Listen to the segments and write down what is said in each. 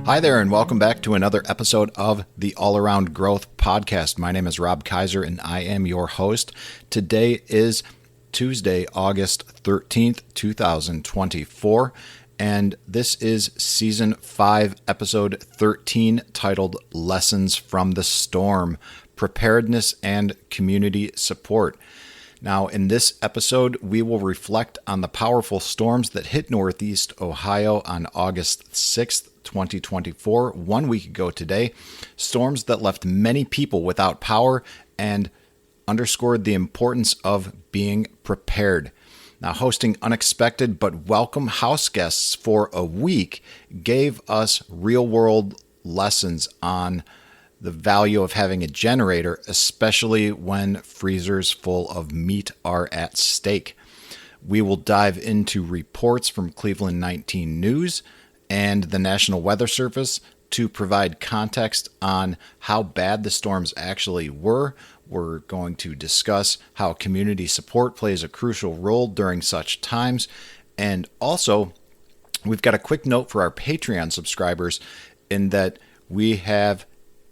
Hi there, and welcome back to another episode of the All Around Growth Podcast. My name is Rob Kaiser, and I am your host. Today is Tuesday, August 13th, 2024, and this is Season 5, Episode 13, titled Lessons from the Storm, Preparedness and Community Support. Now, in this episode, we will reflect on the powerful storms that hit Northeast Ohio on August 6th, 2024, 1 week ago today. Storms that left many people without power and underscored the importance of being prepared. Now, hosting unexpected but welcome house guests for a week gave us real-world lessons on the value of having a generator, especially when freezers full of meat are at stake. We will dive into reports from Cleveland 19 News and the National Weather Service to provide context on how bad the storms actually were. We're going to discuss how community support plays a crucial role during such times. And also, we've got a quick note for our Patreon subscribers in that we have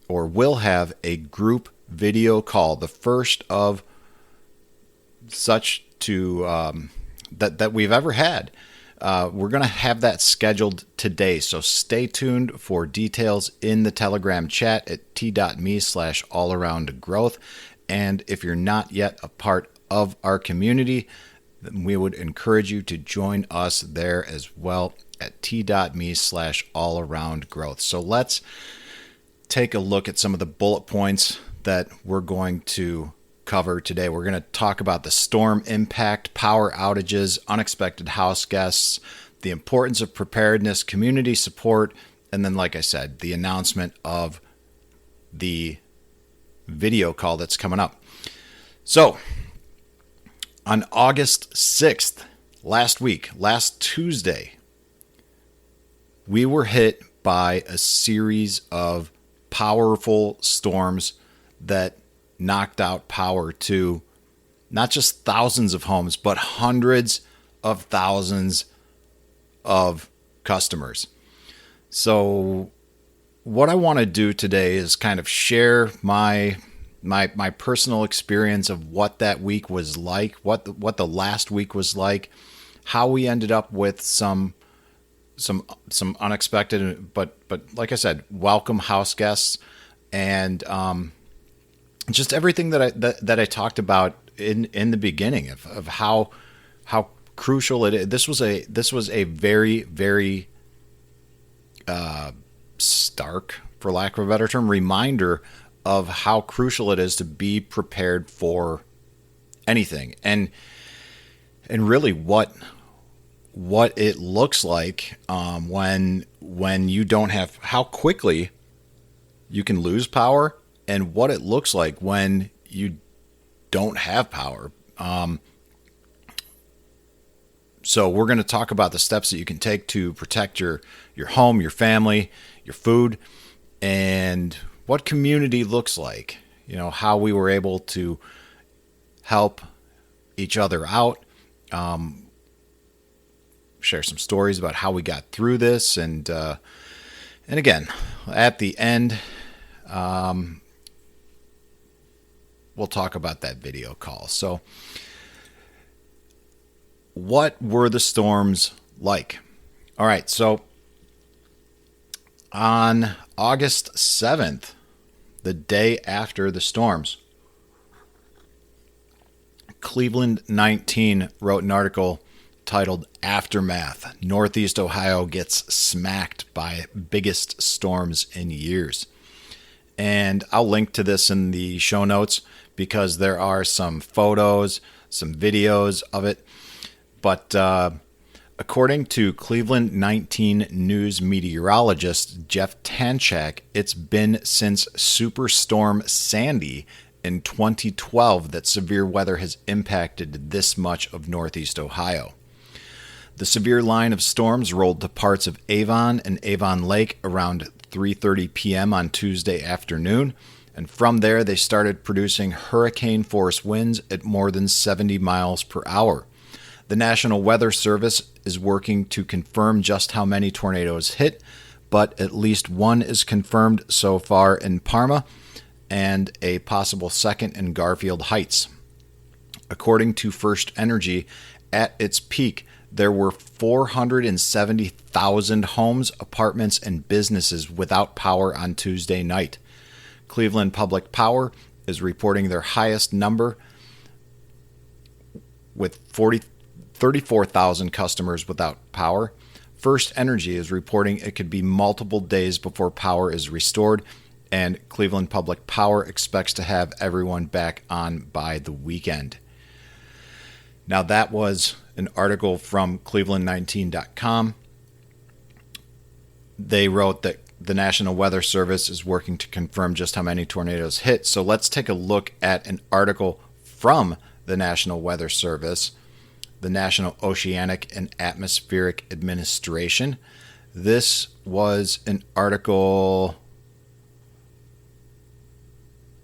or will have a group video call, the first of such that we've ever had. We're going to have that scheduled today, so stay tuned for details in the Telegram chat at t.me/allaroundgrowth. And if you're not yet a part of our community, then we would encourage you to join us there as well at t.me/allaroundgrowth. So let's take a look at some of the bullet points that we're going to cover today. We're going to talk about the storm impact, power outages, unexpected house guests, the importance of preparedness, community support, and then, like I said, the announcement of the video call that's coming up. So, on August 6th, last Tuesday, we were hit by a series of powerful storms that knocked out power to not just thousands of homes, but hundreds of thousands of customers. So what I want to do today is kind of share my personal experience of what that week was like, what the last week was like, how we ended up with some unexpected, but like I said, welcome house guests, and just everything that I talked about in the beginning of how crucial it is. This was a very, very stark, for lack of a better term, reminder of how crucial it is to be prepared for anything, and really what it looks like when you don't have, how quickly you can lose power, and what it looks like when you don't have power. So we're going to talk about the steps that you can take to protect your home, your family, your food, and what community looks like. You know, how we were able to help each other out. Share some stories about how we got through this, and again, at the end, we'll talk about that video call. So, what were the storms like? All right, so on August 7th, the day after the storms, Cleveland 19 wrote an article titled Aftermath. Northeast Ohio gets smacked by biggest storms in years. And I'll link to this in the show notes because there are some photos, some videos of it. But according to Cleveland 19 News meteorologist Jeff Tanchak, it's been since Superstorm Sandy in 2012 that severe weather has impacted this much of Northeast Ohio. The severe line of storms rolled to parts of Avon and Avon Lake around 3:30 p.m. on Tuesday afternoon, and from there they started producing hurricane-force winds at more than 70 miles per hour. The National Weather Service is working to confirm just how many tornadoes hit, but at least one is confirmed so far in Parma and a possible second in Garfield Heights. According to First Energy, at its peak, there were 470,000 homes, apartments, and businesses without power on Tuesday night. Cleveland Public Power is reporting their highest number with 34,000 customers without power. First Energy is reporting it could be multiple days before power is restored, and Cleveland Public Power expects to have everyone back on by the weekend. Now, that was an article from cleveland19.com. They wrote that the National Weather Service is working to confirm just how many tornadoes hit. So let's take a look at an article from the National Weather Service, the National Oceanic and Atmospheric Administration. This was an article,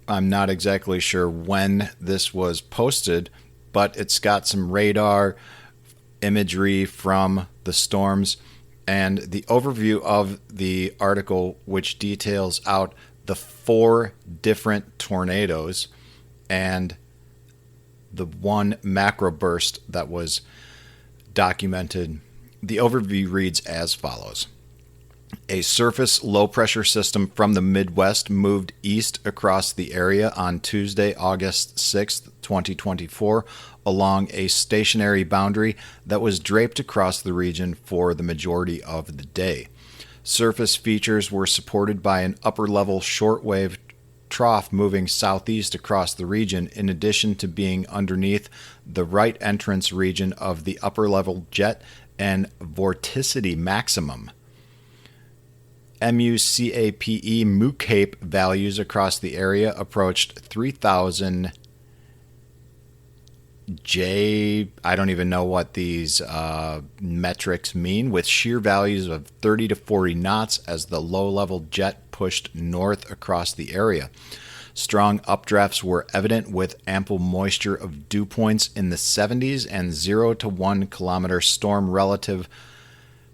I'm not exactly sure when this was posted, but it's got some radar imagery from the storms and the overview of the article, which details out the 4 different tornadoes and the one macro burst that was documented. The overview reads as follows. A surface low-pressure system from the Midwest moved east across the area on Tuesday, August 6, 2024, along a stationary boundary that was draped across the region for the majority of the day. Surface features were supported by an upper-level shortwave trough moving southeast across the region, in addition to being underneath the right entrance region of the upper-level jet and vorticity maximum. MUCAPE values across the area approached 3,000 J. I don't even know what these metrics mean, with shear values of 30 to 40 knots as the low-level jet pushed north across the area. Strong updrafts were evident, with ample moisture of dew points in the 70s and 0 to 1 kilometer storm relative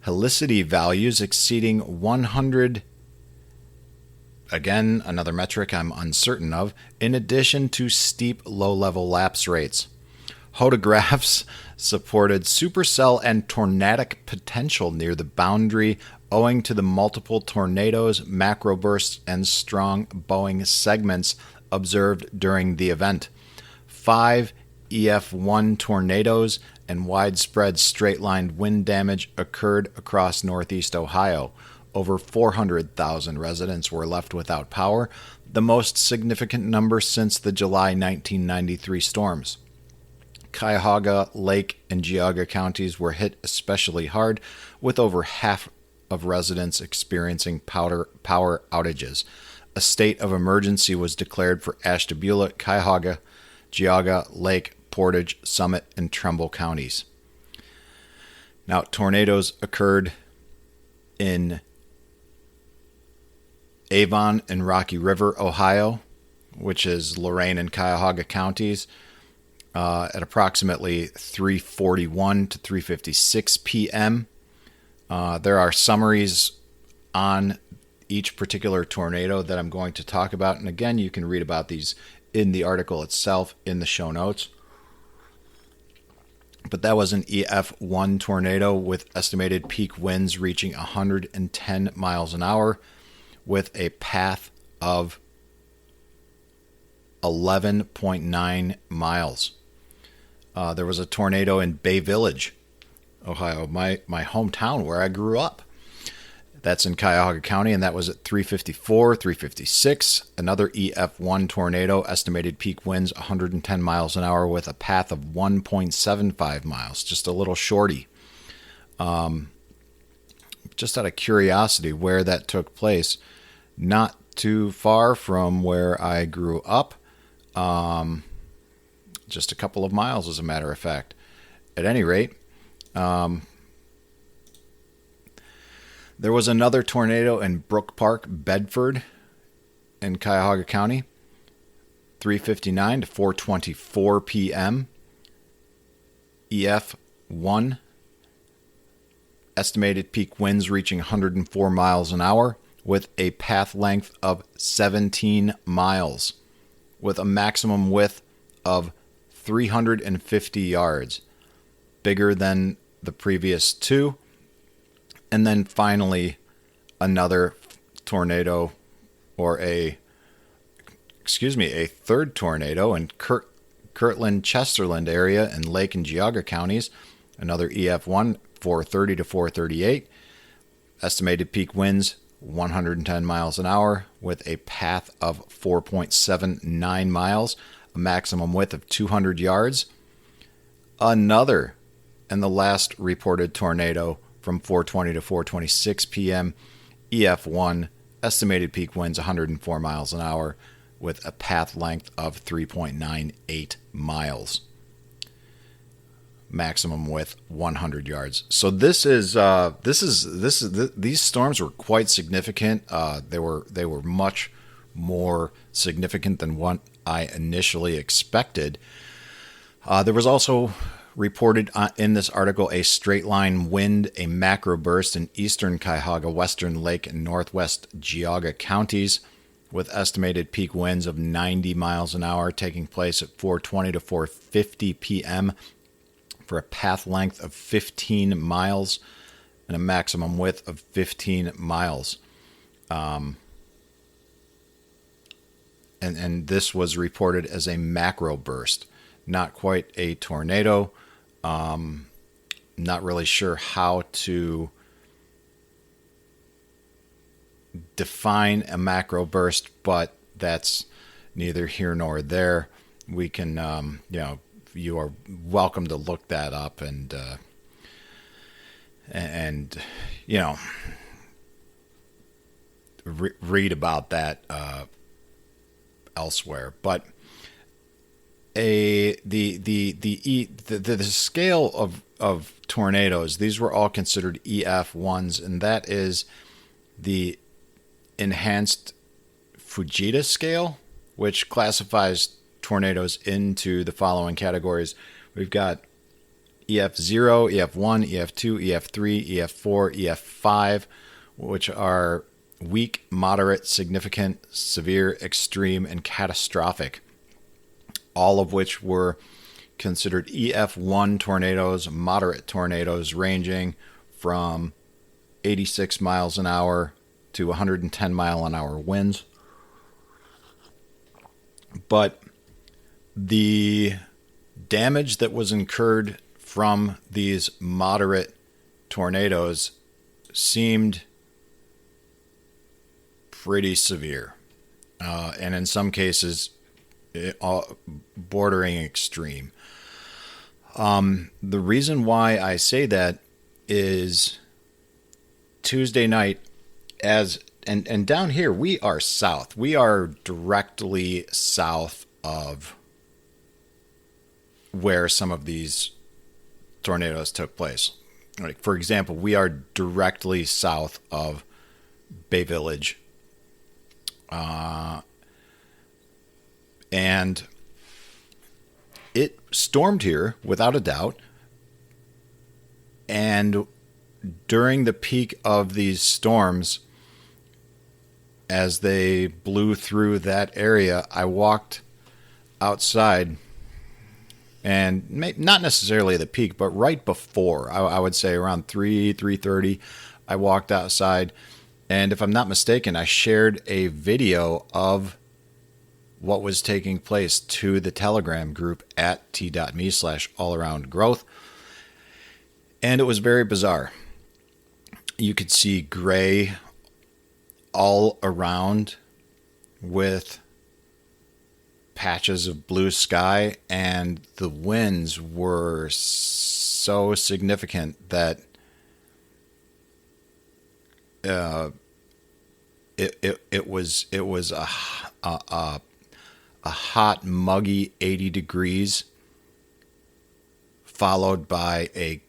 helicity values exceeding 100, again, another metric I'm uncertain of, in addition to steep low-level lapse rates. Photographs supported supercell and tornadic potential near the boundary owing to the multiple tornadoes, macrobursts, and strong bowing segments observed during the event. 5 EF1 tornadoes and widespread straight-line wind damage occurred across northeast Ohio. Over 400,000 residents were left without power, the most significant number since the July 1993 storms. Cuyahoga, Lake, and Geauga counties were hit especially hard, with over half of residents experiencing power outages. A state of emergency was declared for Ashtabula, Cuyahoga, Geauga, Lake, Portage, Summit, and Trumbull counties. Now, tornadoes occurred in Avon and Rocky River, Ohio, which is Lorain and Cuyahoga counties, at approximately 3:41 to 3:56 p.m. There are summaries on each particular tornado that I'm going to talk about. And again, you can read about these in the article itself in the show notes. But that was an EF1 tornado with estimated peak winds reaching 110 miles an hour with a path of 11.9 miles. There was a tornado in Bay Village, Ohio, my hometown where I grew up. That's in Cuyahoga County, and that was at 3:54, 3:56. Another EF1 tornado, estimated peak winds 110 miles an hour with a path of 1.75 miles, just a little shorty. Just out of curiosity where that took place, not too far from where I grew up, just a couple of miles as a matter of fact. At any rate, there was another tornado in Brook Park, Bedford, in Cuyahoga County, 3:59 to 4:24 p.m. EF1, estimated peak winds reaching 104 miles an hour with a path length of 17 miles with a maximum width of 350 yards, bigger than the previous two. And then finally, another tornado, or a third tornado in Kirtland-Chesterland area and Lake and Geauga counties, another EF1, 430 to 438. Estimated peak winds, 110 miles an hour with a path of 4.79 miles, a maximum width of 200 yards. Another, and the last reported tornado from 4:20 to 4:26 p.m., EF1, estimated peak winds 104 miles an hour with a path length of 3.98 miles. Maximum width 100 yards. So these storms were quite significant. They were much more significant than what I initially expected. There was also reported in this article a straight line wind, a macro burst in eastern Cuyahoga, western Lake, and northwest Geauga counties, with estimated peak winds of 90 miles an hour taking place at 4:20 to 4:50 p.m. for a path length of 15 miles and a maximum width of 15 miles. And this was reported as a macro burst, not quite a tornado. Not really sure how to define a macro burst, but that's neither here nor there. We can, you are welcome to look that up and read about that elsewhere. But the scale of tornadoes, these were all considered EF1s, and that is the enhanced Fujita scale, which classifies tornadoes into the following categories. We've got EF0, EF1, EF2, EF3, EF4, EF5, which are weak, moderate, significant, severe, extreme, and catastrophic, all of which were considered EF1 tornadoes, moderate tornadoes ranging from 86 miles an hour to 110 mile an hour winds. But the damage that was incurred from these moderate tornadoes seemed pretty severe, and in some cases bordering extreme. The reason why I say that is Tuesday night, and down here we are south. We are directly south of where some of these tornadoes took place. Like, for example, we are directly south of Bay Village. And it stormed here without a doubt. And during the peak of these storms, as they blew through that area, I walked outside, and not necessarily the peak, but right before, I would say around 3:30, I walked outside. And if I'm not mistaken, I shared a video of what was taking place to the Telegram group at t.me/allaroundgrowth. And it was very bizarre. You could see gray all around with patches of blue sky, and the winds were so significant that it was a hot, muggy 80 degrees, followed by a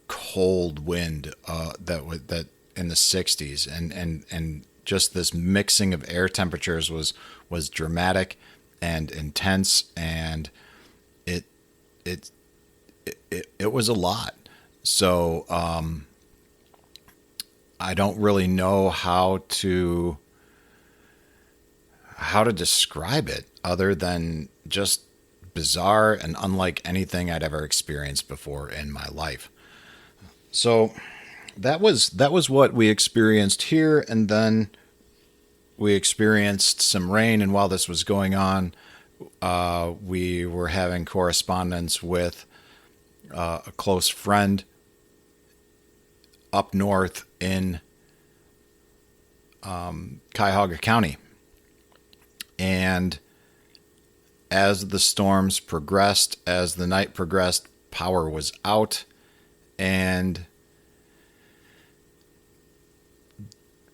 cold wind that in the 60s, and just this mixing of air temperatures was dramatic and intense, and it was a lot. So I don't really know how to describe it other than just bizarre and unlike anything I'd ever experienced before in my life. So that was what we experienced here, and then we experienced some rain. And while this was going on, we were having correspondence with a close friend up north in Cuyahoga County. And as the storms progressed, as the night progressed, power was out. And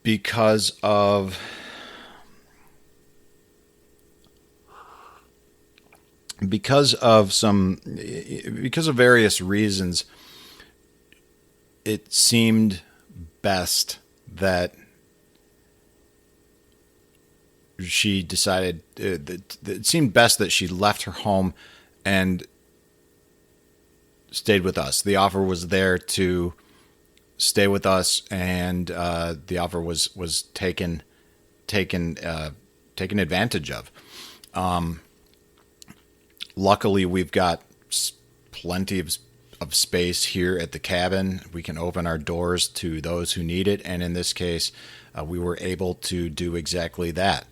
because of various reasons, it seemed best that she decided it seemed best that she left her home and stayed with us. The offer was there to stay with us, and the offer was taken advantage of. Luckily, we've got plenty of space here at the cabin. We can open our doors to those who need it, and in this case, we were able to do exactly that.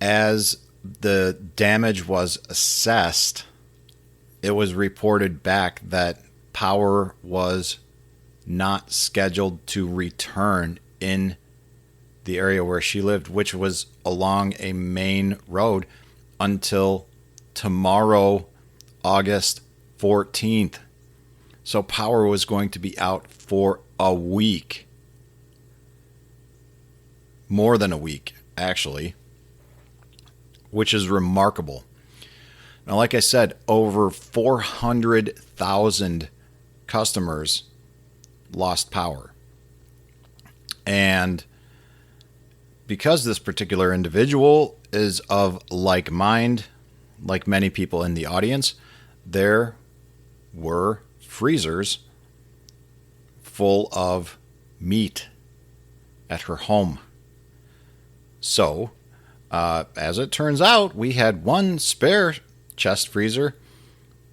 As the damage was assessed, it was reported back that power was not scheduled to return in the area where she lived, which was along a main road, until tomorrow, August 14th. So power was going to be out for a week. More than a week, actually, which is remarkable. Now, like I said, over 400,000 customers lost power. And because this particular individual is of like mind, like many people in the audience, there were freezers full of meat at her home. So, as it turns out, we had one spare chest freezer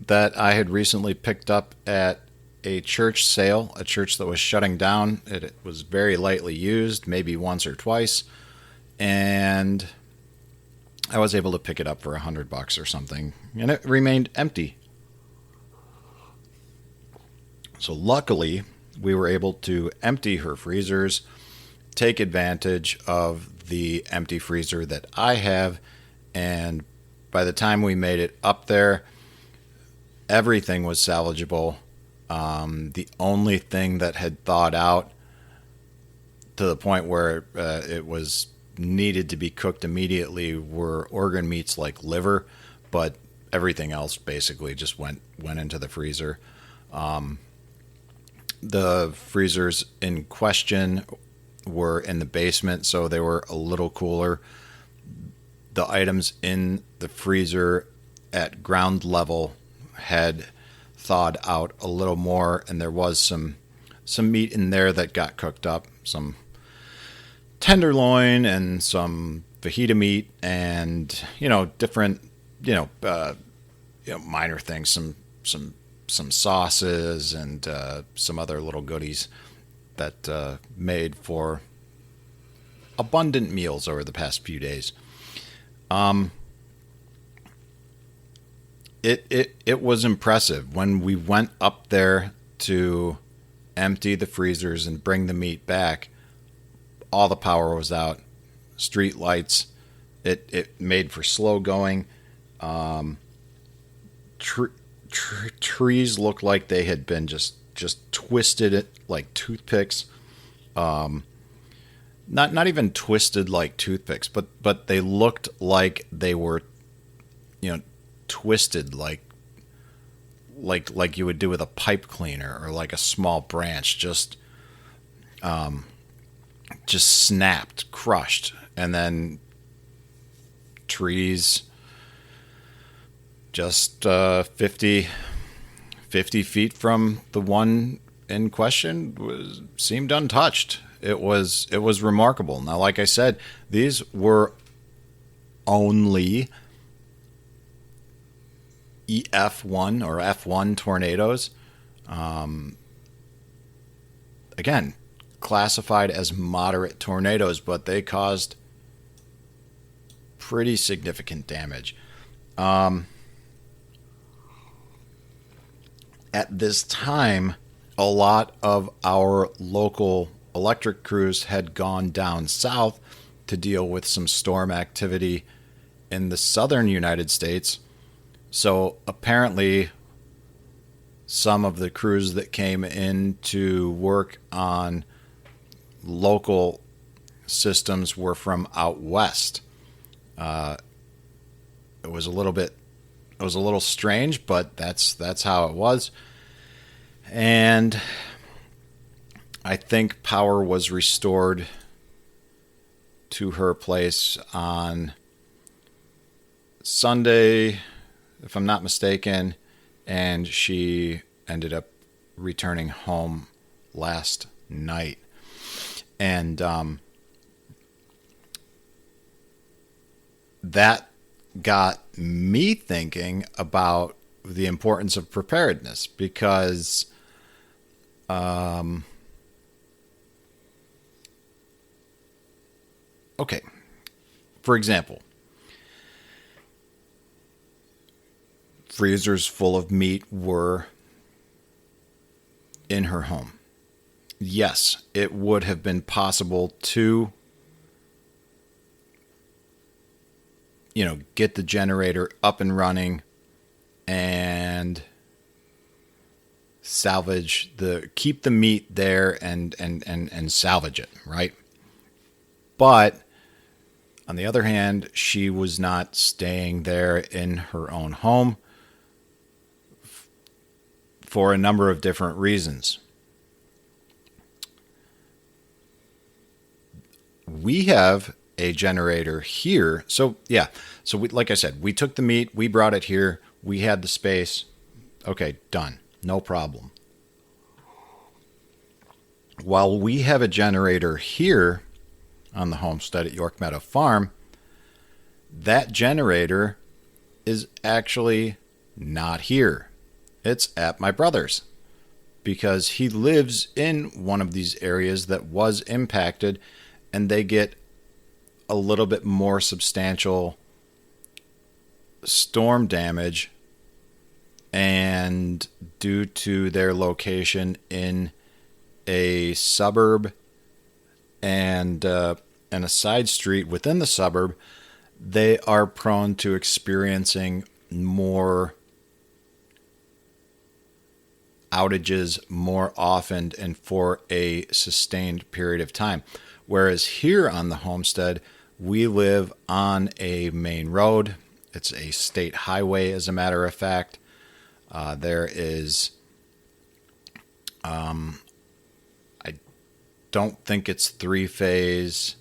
that I had recently picked up at a church sale, a church that was shutting down. It was very lightly used, maybe once or twice, and I was able to pick it up for $100 or something, and it remained empty. So luckily, we were able to empty her freezers, take advantage of the empty freezer that I have, and by the time we made it up there, everything was salvageable. The only thing that had thawed out to the point where it was needed to be cooked immediately were organ meats like liver, but everything else basically just went into the freezer. The freezers in question were in the basement, so they were a little cooler. The items in the freezer at ground level had thawed out a little more, and there was some meat in there that got cooked up, some tenderloin and some fajita meat, and different minor things, some sauces and some other little goodies that made for abundant meals over the past few days. It was impressive when we went up there to empty the freezers and bring the meat back. All the power was out. Street lights. It made for slow going. Trees looked like they had been just twisted it like toothpicks. Not even twisted like toothpicks, but they looked like they were, twisted like you would do with a pipe cleaner, or like a small branch just snapped, crushed, and then trees just 50 50 feet from the one in question seemed untouched. It was remarkable. Now, like I said, these were only EF1 or F1 tornadoes. Again, classified as moderate tornadoes, but they caused pretty significant damage. At this time, a lot of our local electric crews had gone down south to deal with some storm activity in the southern United States. So apparently, some of the crews that came in to work on local systems were from out west. It was a little strange, but that's how it was. And I think power was restored to her place on Sunday, if I'm not mistaken, and she ended up returning home last night. And that got me thinking about the importance of preparedness, because okay, for example, freezers full of meat were in her home. Yes, it would have been possible to, get the generator up and running and keep the meat there and salvage it, right? But on the other hand, she was not staying there in her own home for a number of different reasons. We have a generator here. So we, like I said, we took the meat, we brought it here, we had the space. Okay, done. No problem. While we have a generator here on the homestead at York Meadow Farm, that generator is actually not here. It's at my brother's, because he lives in one of these areas that was impacted, and they get a little bit more substantial storm damage, and due to their location in a suburb and a side street within the suburb, they are prone to experiencing more outages more often and for a sustained period of time. Whereas here on the homestead, we live on a main road. It's a state highway, as a matter of fact. There is, I don't think it's three-phase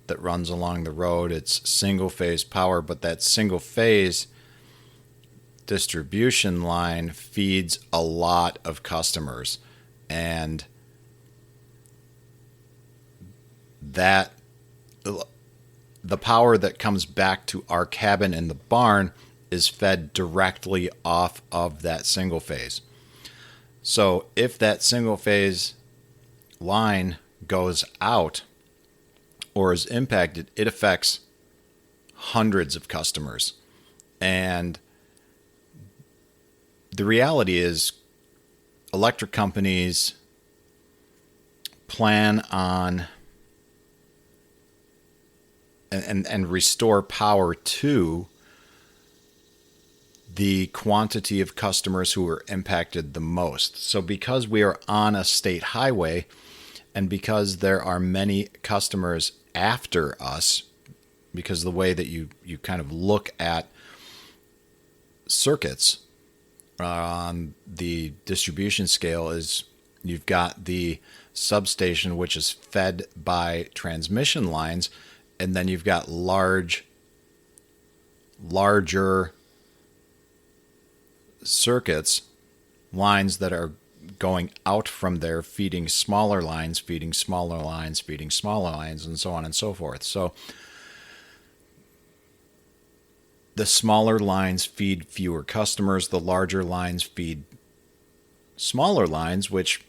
that runs along the road. It's single-phase power, but that single-phase distribution line feeds a lot of customers, and that the power that comes back to our cabin in the barn is fed directly off of that single phase. So if that single phase line goes out or is impacted, it affects hundreds of customers. And the reality is, electric companies plan on and restore power to the quantity of customers who are impacted the most. So because we are on a state highway, and because there are many customers after us, because the way that you kind of look at circuits on the distribution scale is, you've got the substation, which is fed by transmission lines, and then you've got larger circuits lines that are going out from there, feeding smaller lines, feeding smaller lines, feeding smaller lines, and so on and so forth. So the smaller lines feed fewer customers. The larger lines feed smaller lines, which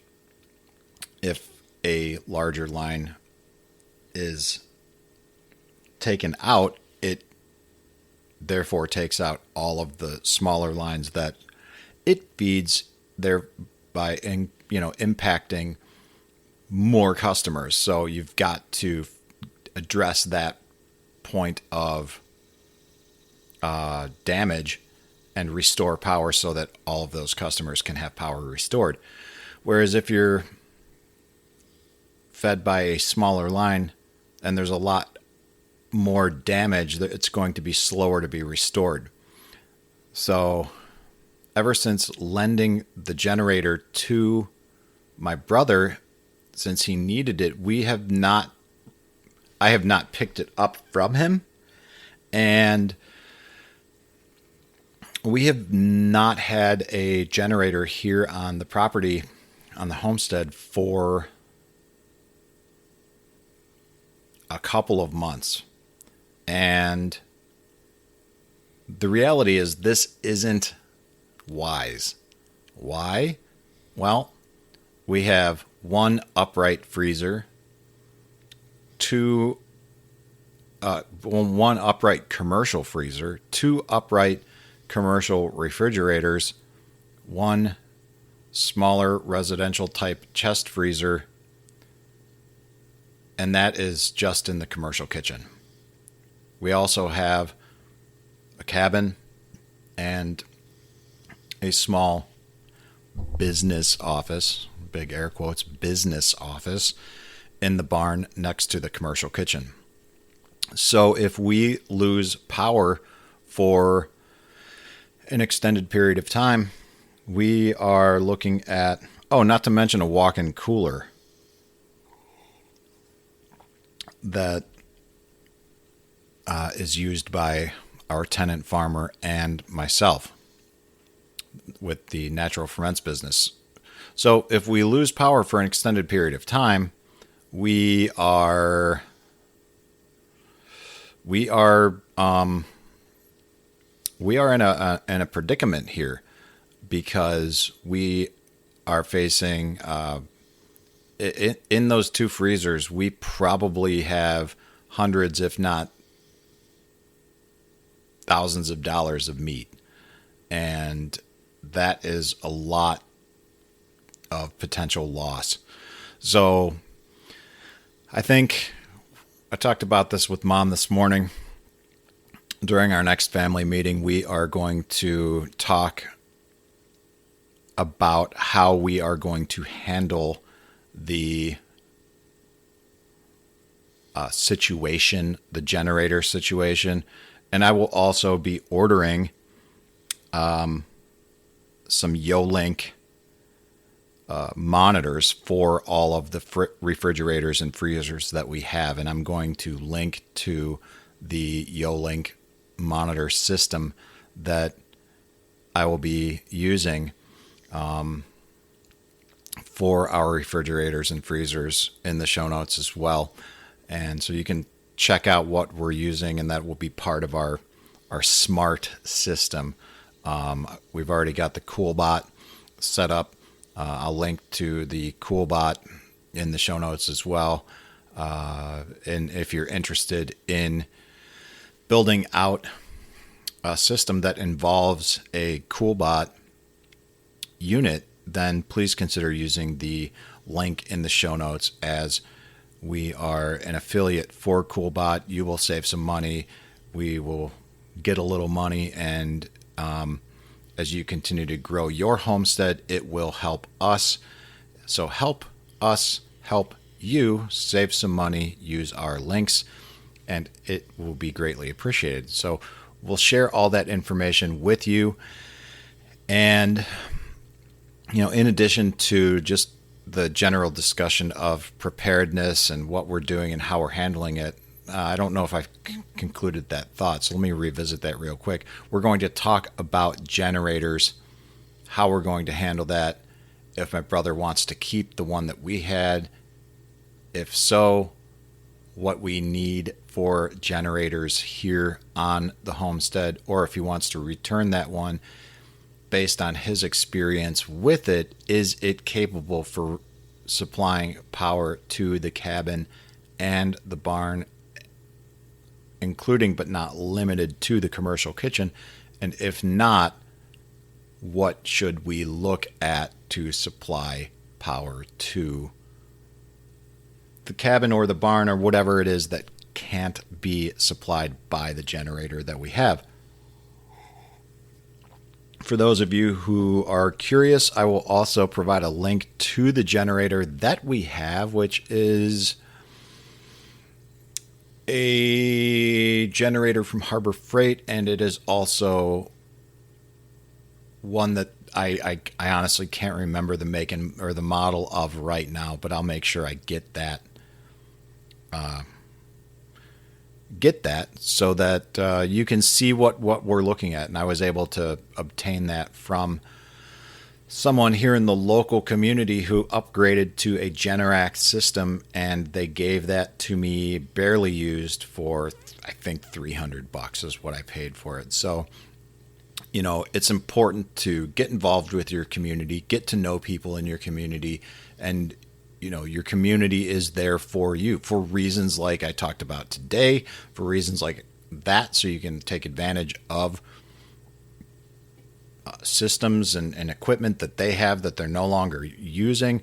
if a larger line is taken out, it therefore takes out all of the smaller lines that it feeds, thereby impacting more customers. So you've got to address that point of damage and restore power so that all of those customers can have power restored. Whereas if you're fed by a smaller line and there's a lot more damage, it's going to be slower to be restored. So ever since lending the generator to my brother, since he needed it, I have not picked it up from him, and we have not had a generator here on the property, on the homestead, for a couple of months. And the reality is this isn't wise. Why? Well, we have one upright freezer, one upright commercial freezer, two upright commercial refrigerators, one smaller residential type chest freezer, and that is just in the commercial kitchen. We also have a cabin and a small business office, big air quotes, business office, in the barn next to the commercial kitchen. So if we lose power for an extended period of time, we are looking at, not to mention a walk-in cooler that is used by our tenant farmer and myself with the natural ferments business. So if we lose power for an extended period of time, we are in a predicament here, because we are facing in those two freezers, we probably have hundreds, if not thousands of dollars of meat, and that is a lot of potential loss. So I think I talked about this with Mom this morning. During our next family meeting, we are going to talk about how we are going to handle the situation, the generator situation. And I will also be ordering some Yolink monitors for all of the refrigerators and freezers that we have. And I'm going to link to the Yolink monitor system that I will be using for our refrigerators and freezers in the show notes as well. And so you can check out what we're using, and that will be part of our smart system. We've already got the CoolBot set up. I'll link to the CoolBot in the show notes as well. And if you're interested in building out a system that involves a CoolBot unit, then please consider using the link in the show notes. As we are an affiliate for CoolBot, you will save some money. We will get a little money, and as you continue to grow your homestead, it will help us. So help us help you save some money. Use our links, and it will be greatly appreciated. So we'll share all that information with you. And in addition to just the general discussion of preparedness and what we're doing and how we're handling it, I don't know if I've concluded that thought, so let me revisit that real quick. We're going to talk about generators how we're going to handle that, if my brother wants to keep the one that we had, if so, what we need for generators here on the homestead, or if he wants to return that one based on his experience with it. Is it capable for supplying power to the cabin and the barn, including but not limited to the commercial kitchen? And if not, what should we look at to supply power to the cabin or the barn or whatever it is that can't be supplied by the generator that we have? For those of you who are curious, I will also provide a link to the generator that we have, which is a generator from Harbor Freight, and it is also one that I honestly can't remember the make and or the model of right now, but I'll make sure I get that so that you can see what we're looking at. And I was able to obtain that from someone here in the local community who upgraded to a Generac system, and they gave that to me barely used for, I think, $300 is what I paid for it. So, you know, it's important to get involved with your community, get to know people in your community, and you know, your community is there for you for reasons like I talked about today, for reasons like that, so you can take advantage of systems and equipment that they have that they're no longer using.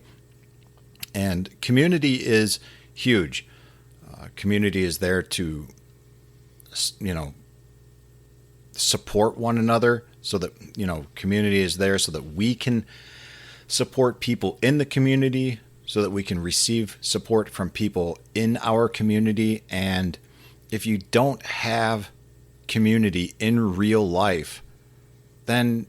And community is huge. Community is there to, you know, support one another, so that, you know, community is there so that we can support people in the community, so that we can receive support from people in our community. And if you don't have community in real life, then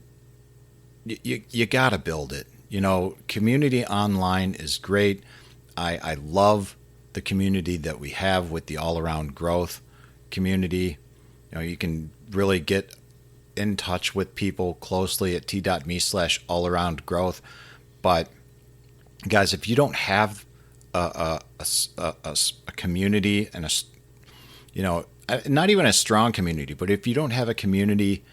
you got to build it. You know, community online is great. I love the community that we have with the All Around Growth community. You know, you can really get in touch with people closely at t.me/allaroundgrowth. But guys, if you don't have a community and a, you know, not even a strong community, but if you don't have a community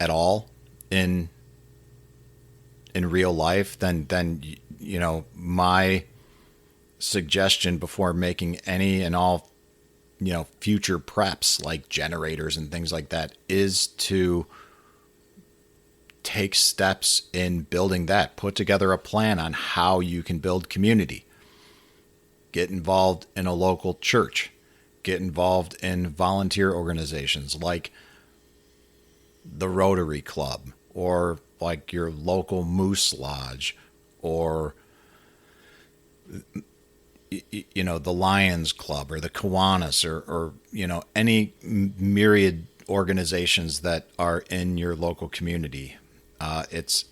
at all in real life, then you know, my suggestion before making any and all, you know, future preps like generators and things like that is to take steps in building that. Put together a plan on how you can build community. Get involved in a local church. Get involved in volunteer organizations like the Rotary Club, or like your local Moose Lodge, or, you know, the Lions Club or the Kiwanis, or you know, any myriad organizations that are in your local community. It's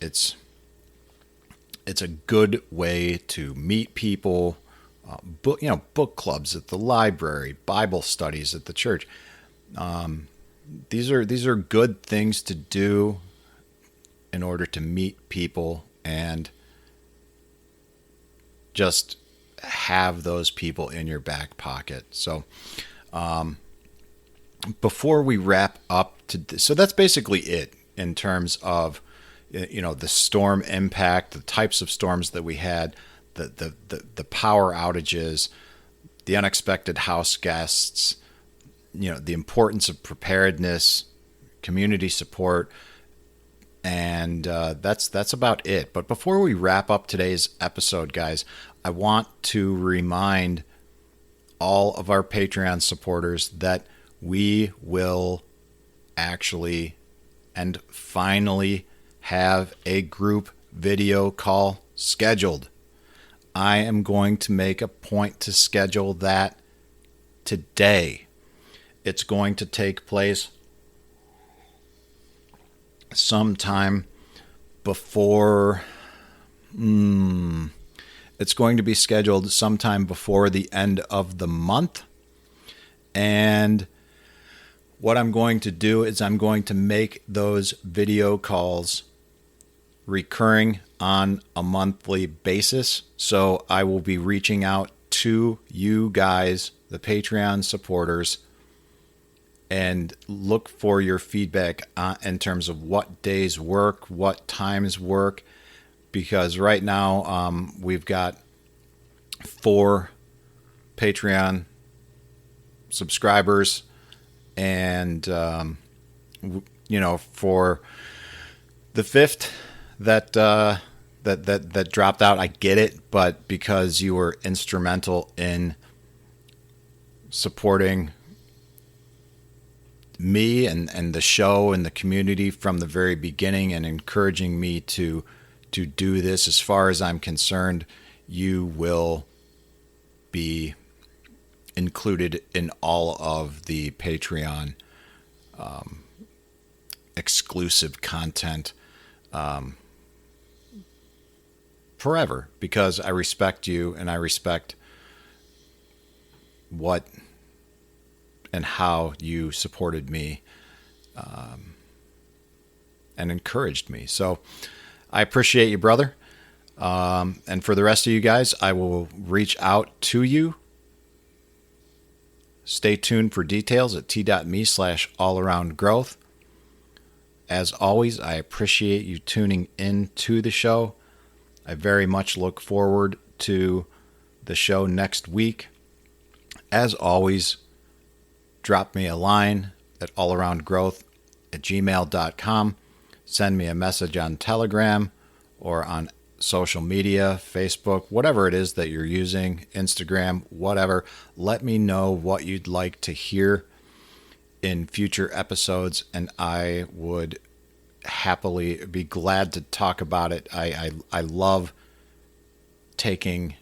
a good way to meet people. Book clubs at the library, Bible studies at the church. These are good things to do in order to meet people and just have those people in your back pocket. So, before we wrap up so that's basically it in terms of, you know, the storm impact, the types of storms that we had, the power outages, the unexpected house guests, you know, the importance of preparedness, community support, and that's about it. But before we wrap up today's episode, guys, I want to remind all of our Patreon supporters that we will actually and finally have a group video call scheduled. I am going to make a point to schedule that today. It's going to take place sometime before, it's going to be scheduled sometime before the end of the month. And what I'm going to do is I'm going to make those video calls recurring on a monthly basis. So I will be reaching out to you guys, the Patreon supporters, and look for your feedback in terms of what days work, what times work, because right now we've got 4 Patreon subscribers, and for the 5th that dropped out, I get it, but because you were instrumental in supporting me and the show and the community from the very beginning and encouraging me to do this, as far as I'm concerned, you will be included in all of the Patreon exclusive content forever, because I respect you and I respect what and how you supported me and encouraged me. So I appreciate you, brother. And for the rest of you guys, I will reach out to you. Stay tuned for details at t.me/allaroundgrowth. As always, I appreciate you tuning in to the show. I very much look forward to the show next week. As always, drop me a line at allaroundgrowth@gmail.com. Send me a message on Telegram or on social media, Facebook, whatever it is that you're using, Instagram, whatever. Let me know what you'd like to hear in future episodes, and I would happily be glad to talk about it. I love taking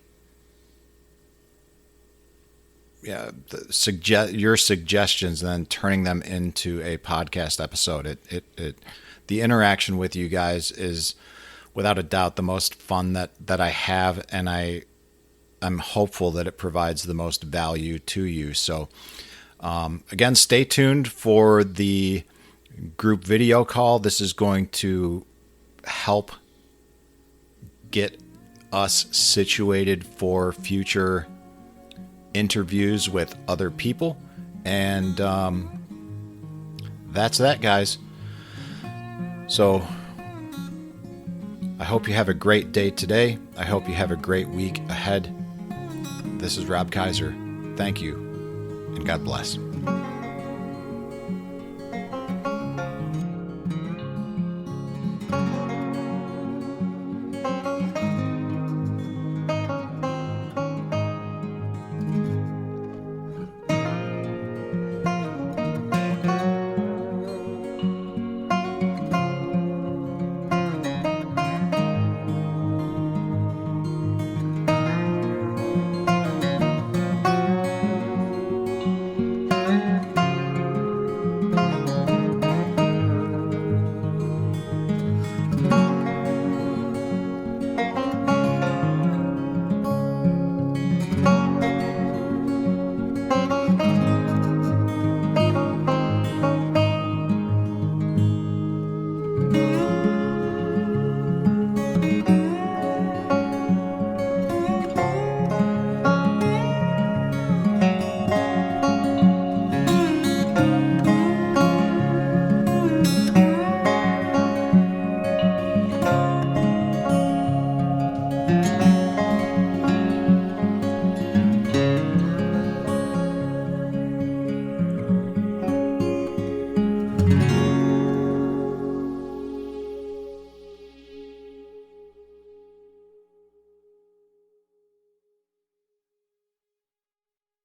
your suggestions and then turning them into a podcast episode. The interaction with you guys is without a doubt the most fun that I have, and I'm hopeful that it provides the most value to you. So again, stay tuned for the group video call. This is going to help get us situated for future interviews with other people. And that's that, guys. So I hope you have a great day today. I hope you have a great week ahead. This is Rob Kaiser. Thank you, and God bless.